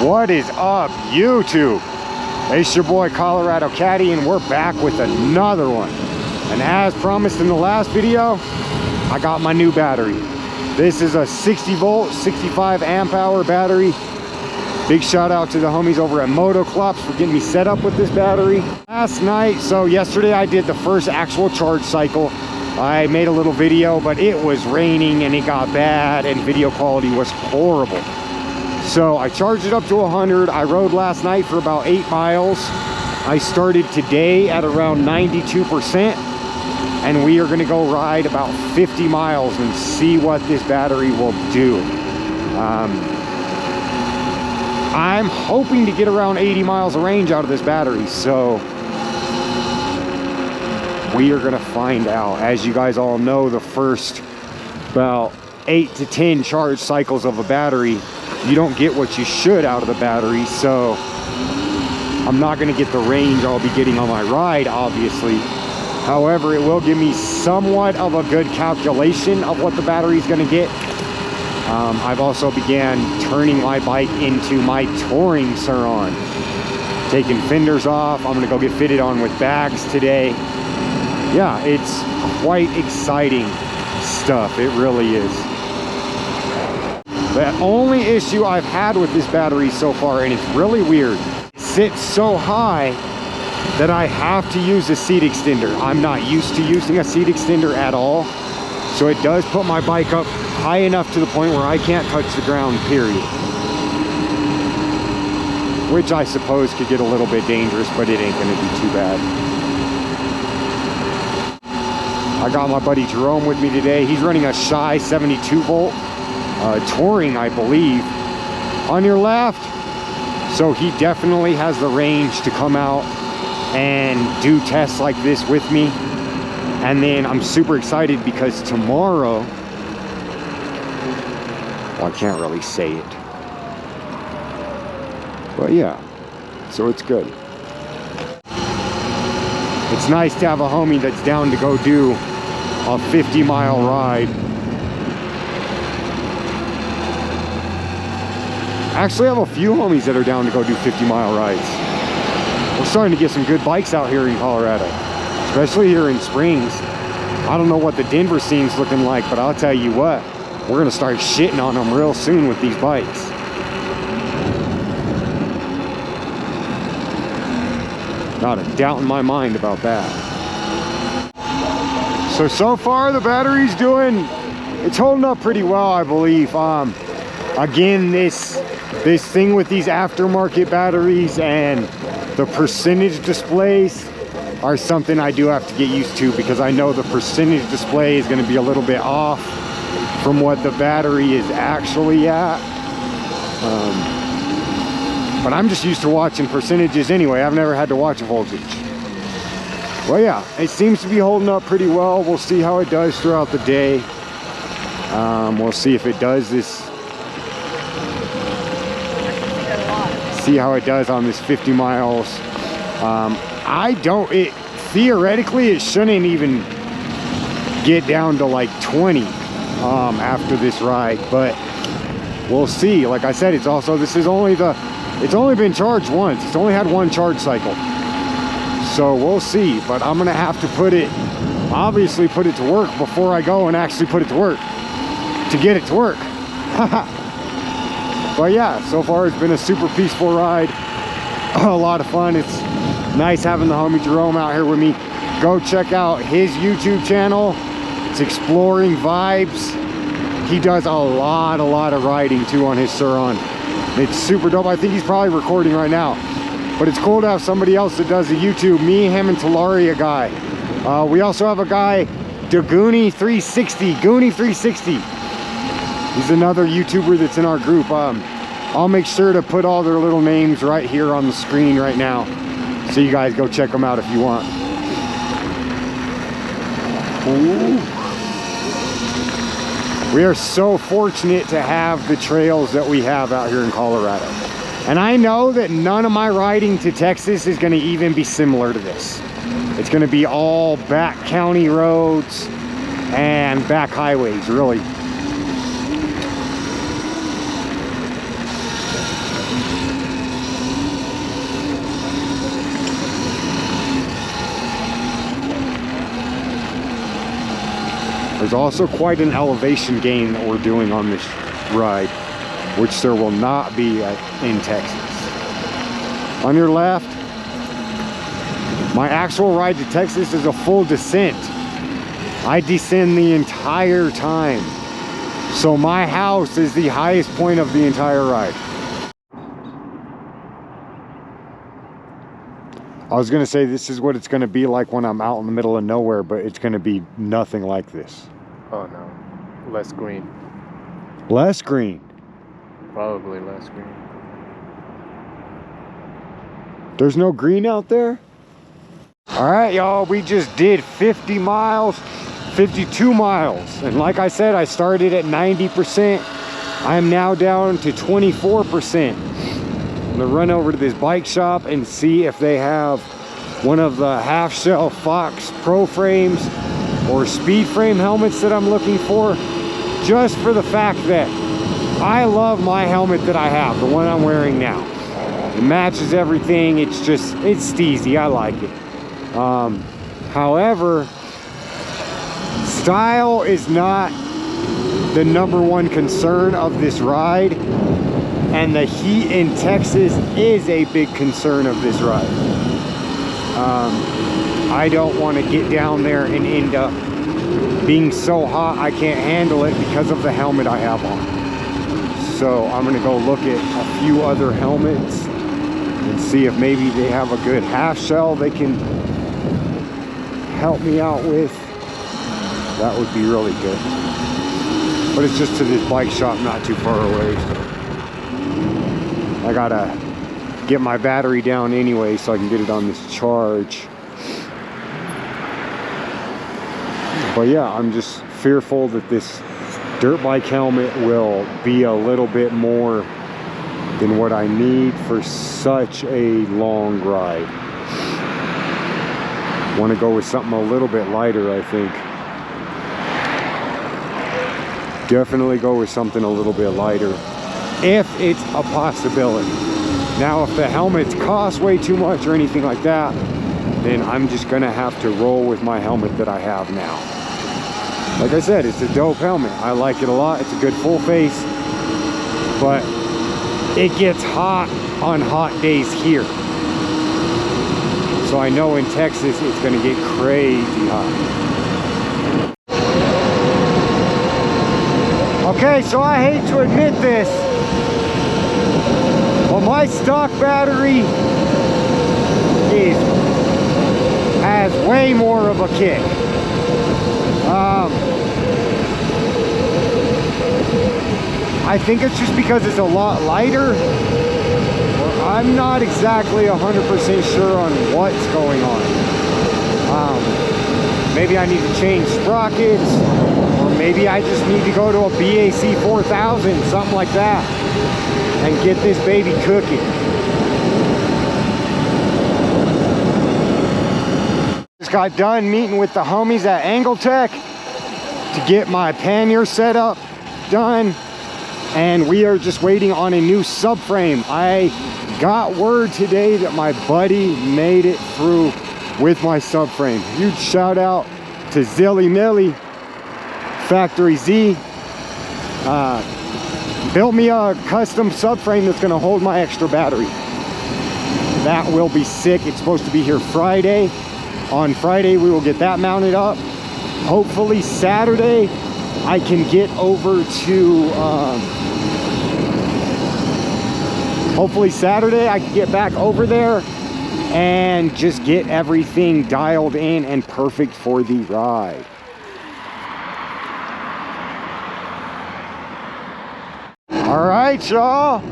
What is up, YouTube? It's your boy Colorado Cadi, and we're back with another one. And as promised in the last video, I got my new battery. This is a 60 volt, 65 amp hour battery. Big shout out to the homies over at MOTOCLOPS for getting me set up with this battery. Yesterday I did the first actual charge cycle. I made a little video, but it was raining and it got bad and video quality was horrible. So I charged it up to 100. I rode last night for about 8 miles. I started today at around 92%, and we are gonna go ride about 50 miles and see what this battery will do. I'm hoping to get around 80 miles of range out of this battery, so we are gonna find out. As you guys all know, the first about 8 to 10 charge cycles of a battery, you don't get what you should out of the battery, so I'm not going to get the range I'll be getting on my ride, obviously. However, it will give me somewhat of a good calculation of what the battery is going to get. I've also began turning my bike into my touring Surron, taking fenders off. I'm going to go get fitted on with bags today. Yeah, it's quite exciting stuff. It really is. The only issue I've had with this battery so far, and it's really weird, it sits so high that I have to use a seat extender. I'm not used to using a seat extender at all, so it does put my bike up high enough to the point where I can't touch the ground, period. Which I suppose could get a little bit dangerous, but it ain't gonna be too bad. I got my buddy Jerome with me today. He's running a Shy 72 volt. Touring, I believe, on your left, so he definitely has the range to come out and do tests like this with me. And then I'm super excited because tomorrow, well, I can't really say it, but yeah, so it's good. It's nice to have a homie that's down to go do a 50-mile ride. Actually, I have a few homies that are down to go do 50-mile rides. We're starting to get some good bikes out here in Colorado, especially here in Springs. I don't know what the Denver scene's looking like, but I'll tell you what, we're gonna start shitting on them real soon with these bikes. Not a doubt in my mind about that. So far the battery's it's holding up pretty well, I believe. Again, this thing with these aftermarket batteries and the percentage displays are something I do have to get used to, because I know the percentage display is going to be a little bit off from what the battery is actually at. But I'm just used to watching percentages anyway. I've never had to watch a voltage. Well, yeah, it seems to be holding up pretty well. We'll see how it does throughout the day. We'll see if it does this. See how it does on this 50 miles. Theoretically it shouldn't even get down to like 20 after this ride, but we'll see. Like I said, it's only been charged once. It's only had one charge cycle, so we'll see. But I'm gonna have to obviously put it to work before I go and actually put it to work to get it to work. But yeah, so far it's been a super peaceful ride. A lot of fun. It's nice having the homie Jerome out here with me. Go check out his YouTube channel. It's Exploring Vibes. He does a lot of riding too on his Surron. It's super dope. I think he's probably recording right now. But it's cool to have somebody else that does the YouTube. Me, him, and Talaria guy. We also have a guy, Goonie360. He's another YouTuber that's in our group. I'll make sure to put all their little names right here on the screen right now, so you guys go check them out if you want. Ooh. We are so fortunate to have the trails that we have out here in Colorado. And I know that none of my riding to Texas is going to even be similar to this. It's going to be all back county roads and back highways, really. There's also quite an elevation gain that we're doing on this ride, which there will not be in Texas. On your left, my actual ride to Texas is a full descent. I descend the entire time. So my house is the highest point of the entire ride. I was gonna say this is what it's gonna be like when I'm out in the middle of nowhere, but it's gonna be nothing like this. Oh no, less green. Less green? Probably less green. There's no green out there? All right, y'all, we just did 50 miles, 52 miles. And like I said, I started at 90%. I am now down to 24%. I'm gonna run over to this bike shop and see if they have one of the half shell Fox Pro frames or speed frame helmets that I'm looking for, just for the fact that I love my helmet that I have, the one I'm wearing now. It matches everything. It's steezy. I like it. However, style is not the #1 concern of this ride. And the heat in Texas is a big concern of this ride. I don't want to get down there and end up being so hot I can't handle it because of the helmet I have on. So I'm going to go look at a few other helmets and see if maybe they have a good half shell they can help me out with. That would be really good. But it's just to this bike shop not too far away. So I gotta get my battery down anyway so I can get it on this charge. But yeah, I'm just fearful that this dirt bike helmet will be a little bit more than what I need for such a long ride. Want to go with something a little bit lighter, I think. Definitely go with something a little bit lighter, if it's a possibility. Now, if the helmets cost way too much or anything like that, then I'm just gonna have to roll with my helmet that I have now. Like I said, it's a dope helmet. I like it a lot. It's a good full face, but it gets hot on hot days here. So I know in Texas, it's gonna get crazy hot. Okay, so I hate to admit this, but my stock battery has way more of a kick. I think it's just because it's a lot lighter. I'm not exactly 100% sure on what's going on. Maybe I need to change sprockets, or maybe I just need to go to a BAC 4000, something like that, and get this baby cooking. Just got done meeting with the homies at Angle Tech to get my pannier setup done, and we are just waiting on a new subframe. I got word today that my buddy made it through with my subframe. Huge shout out to Zilly Millie Factory Z. Built me a custom subframe that's gonna hold my extra battery. That will be sick. It's supposed to be here Friday. On Friday, we will get that mounted up. Hopefully Saturday, I can get over to, hopefully Saturday, I can get back over there and just get everything dialed in and perfect for the ride. All right, y'all.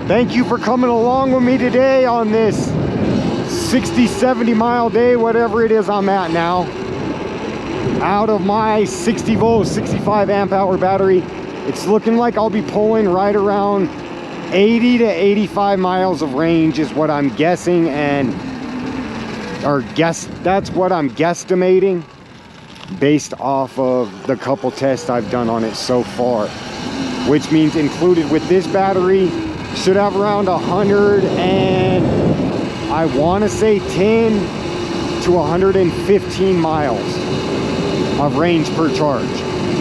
Thank you for coming along with me today on this 60, 70 mile day, whatever it is I'm at now. Out of my 60 volt, 65 amp hour battery, it's looking like I'll be pulling right around 80 to 85 miles of range is what I'm guessing, that's what I'm guesstimating based off of the couple tests I've done on it so far, which means included with this battery should have around 100 and I want to say 10 to 115 miles. of range per charge,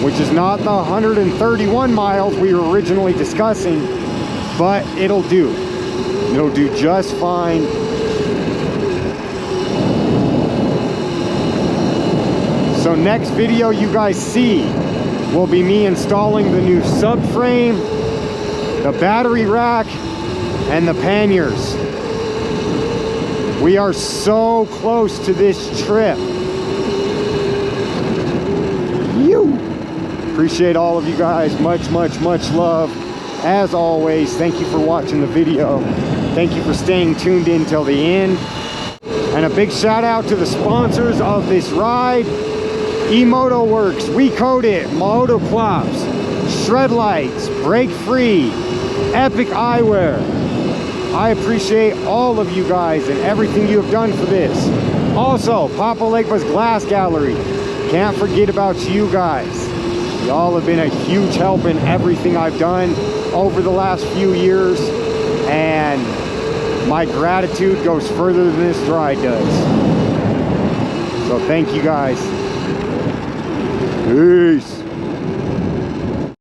which is not the 131 miles we were originally discussing, but it'll do. It'll do just fine. So next video you guys see will be me installing the new subframe, the battery rack, and the panniers. We are so close to this trip. Appreciate all of you guys. Much love. As always, thank you for watching the video. Thank you for staying tuned in till the end. And a big shout out to the sponsors of this ride. eMoto Works, We Code It, MOTOCLOPS, Shred Lights, Break Free, Epic Eyewear. I appreciate all of you guys and everything you have done for this. Also, Papa Legba's Glass Gallery. Can't forget about you guys. Y'all have been a huge help in everything I've done over the last few years, and my gratitude goes further than this ride does. So thank you guys. Peace.